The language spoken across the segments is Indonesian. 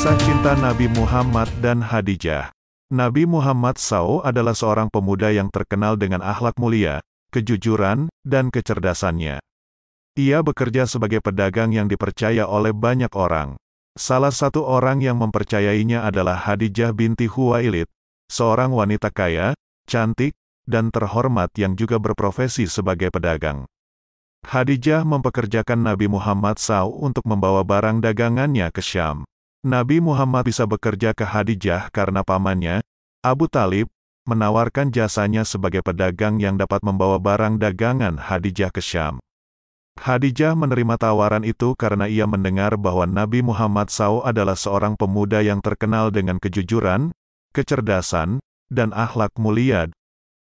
Kisah cinta Nabi Muhammad dan Khadijah. Nabi Muhammad SAW adalah seorang pemuda yang terkenal dengan akhlak mulia, kejujuran, dan kecerdasannya. Ia bekerja sebagai pedagang yang dipercaya oleh banyak orang. Salah satu orang yang mempercayainya adalah Khadijah binti Khuwailid, seorang wanita kaya, cantik, dan terhormat yang juga berprofesi sebagai pedagang. Khadijah mempekerjakan Nabi Muhammad SAW untuk membawa barang dagangannya ke Syam. Nabi Muhammad bisa bekerja ke Khadijah karena pamannya, Abu Talib, menawarkan jasanya sebagai pedagang yang dapat membawa barang dagangan Khadijah ke Syam. Khadijah menerima tawaran itu karena ia mendengar bahwa Nabi Muhammad SAW adalah seorang pemuda yang terkenal dengan kejujuran, kecerdasan, dan akhlak mulia.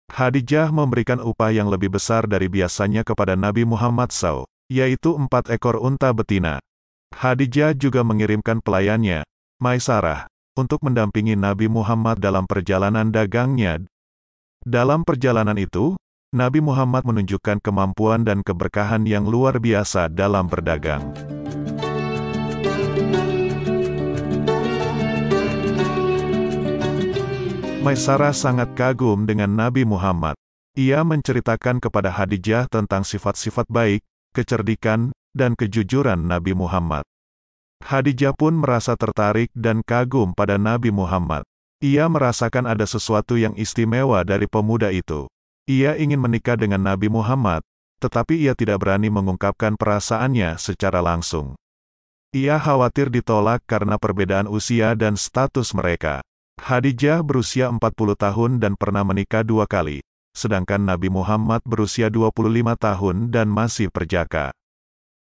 Khadijah memberikan upah yang lebih besar dari biasanya kepada Nabi Muhammad SAW, yaitu 4 ekor unta betina. Khadijah juga mengirimkan pelayannya, Maisarah, untuk mendampingi Nabi Muhammad dalam perjalanan dagangnya. Dalam perjalanan itu, Nabi Muhammad menunjukkan kemampuan dan keberkahan yang luar biasa dalam berdagang. Maisarah sangat kagum dengan Nabi Muhammad. Ia menceritakan kepada Khadijah tentang sifat-sifat baik, kecerdikan, dan kejujuran Nabi Muhammad. Khadijah pun merasa tertarik dan kagum pada Nabi Muhammad. Ia merasakan ada sesuatu yang istimewa dari pemuda itu. Ia ingin menikah dengan Nabi Muhammad, tetapi ia tidak berani mengungkapkan perasaannya secara langsung. Ia khawatir ditolak karena perbedaan usia dan status mereka. Khadijah berusia 40 tahun dan pernah menikah 2 kali, sedangkan Nabi Muhammad berusia 25 tahun dan masih perjaka.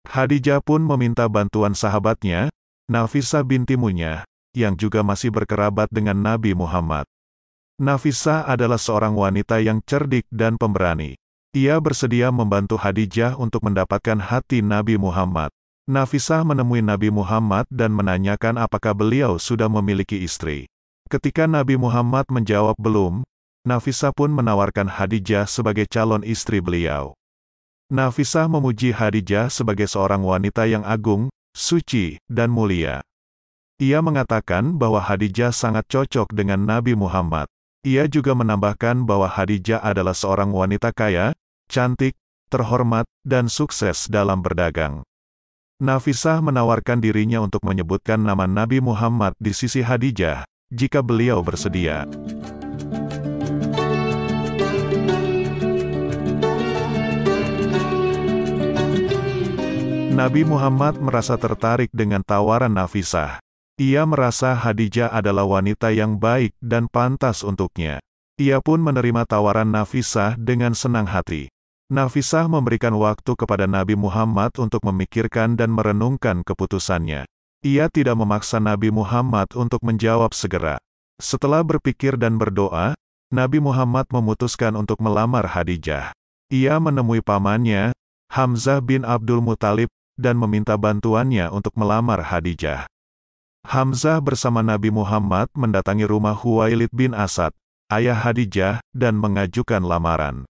Khadijah pun meminta bantuan sahabatnya, Nafisah binti Munyah, yang juga masih berkerabat dengan Nabi Muhammad. Nafisah adalah seorang wanita yang cerdik dan pemberani. Ia bersedia membantu Khadijah untuk mendapatkan hati Nabi Muhammad. Nafisah menemui Nabi Muhammad dan menanyakan apakah beliau sudah memiliki istri. Ketika Nabi Muhammad menjawab belum, Nafisah pun menawarkan Khadijah sebagai calon istri beliau. Nafisah memuji Khadijah sebagai seorang wanita yang agung, suci, dan mulia. Ia mengatakan bahwa Khadijah sangat cocok dengan Nabi Muhammad. Ia juga menambahkan bahwa Khadijah adalah seorang wanita kaya, cantik, terhormat, dan sukses dalam berdagang. Nafisah menawarkan dirinya untuk menyebutkan nama Nabi Muhammad di sisi Khadijah, jika beliau bersedia. Nabi Muhammad merasa tertarik dengan tawaran Nafisah. Ia merasa Khadijah adalah wanita yang baik dan pantas untuknya. Ia pun menerima tawaran Nafisah dengan senang hati. Nafisah memberikan waktu kepada Nabi Muhammad untuk memikirkan dan merenungkan keputusannya. Ia tidak memaksa Nabi Muhammad untuk menjawab segera. Setelah berpikir dan berdoa, Nabi Muhammad memutuskan untuk melamar Khadijah. Ia menemui pamannya, Hamzah bin Abdul Muthalib, dan meminta bantuannya untuk melamar Khadijah. Hamzah bersama Nabi Muhammad mendatangi rumah Khuwailid bin Asad, ayah Khadijah, dan mengajukan lamaran.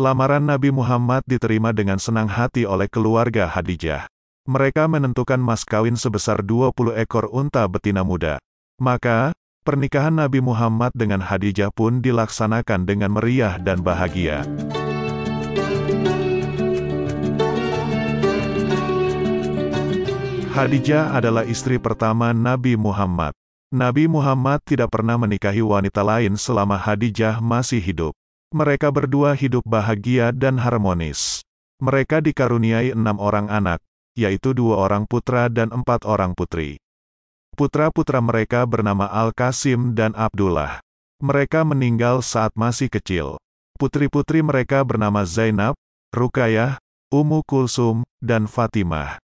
Lamaran Nabi Muhammad diterima dengan senang hati oleh keluarga Khadijah. Mereka menentukan mas kawin sebesar 20 ekor unta betina muda. Maka, pernikahan Nabi Muhammad dengan Khadijah pun dilaksanakan dengan meriah dan bahagia. Khadijah adalah istri pertama Nabi Muhammad. Nabi Muhammad tidak pernah menikahi wanita lain selama Khadijah masih hidup. Mereka berdua hidup bahagia dan harmonis. Mereka dikaruniai 6 orang anak, yaitu 2 orang putra dan 4 orang putri. Putra-putra mereka bernama Al-Qasim dan Abdullah. Mereka meninggal saat masih kecil. Putri-putri mereka bernama Zainab, Ruqayyah, Ummu Kulsum, dan Fatimah.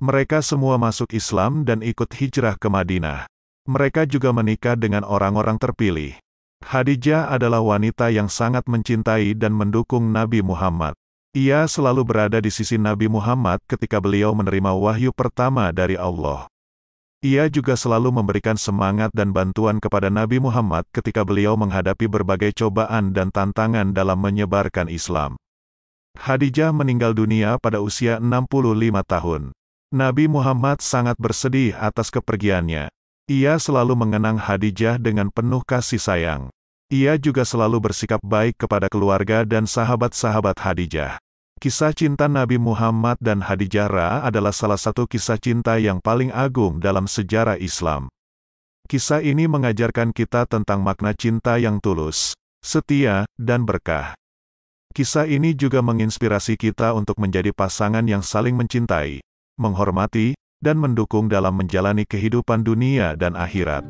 Mereka semua masuk Islam dan ikut hijrah ke Madinah. Mereka juga menikah dengan orang-orang terpilih. Khadijah adalah wanita yang sangat mencintai dan mendukung Nabi Muhammad. Ia selalu berada di sisi Nabi Muhammad ketika beliau menerima wahyu pertama dari Allah. Ia juga selalu memberikan semangat dan bantuan kepada Nabi Muhammad ketika beliau menghadapi berbagai cobaan dan tantangan dalam menyebarkan Islam. Khadijah meninggal dunia pada usia 65 tahun. Nabi Muhammad sangat bersedih atas kepergiannya. Ia selalu mengenang Khadijah dengan penuh kasih sayang. Ia juga selalu bersikap baik kepada keluarga dan sahabat-sahabat Khadijah. Kisah cinta Nabi Muhammad dan Khadijah adalah salah satu kisah cinta yang paling agung dalam sejarah Islam. Kisah ini mengajarkan kita tentang makna cinta yang tulus, setia, dan berkah. Kisah ini juga menginspirasi kita untuk menjadi pasangan yang saling mencintai, menghormati, dan mendukung dalam menjalani kehidupan dunia dan akhirat.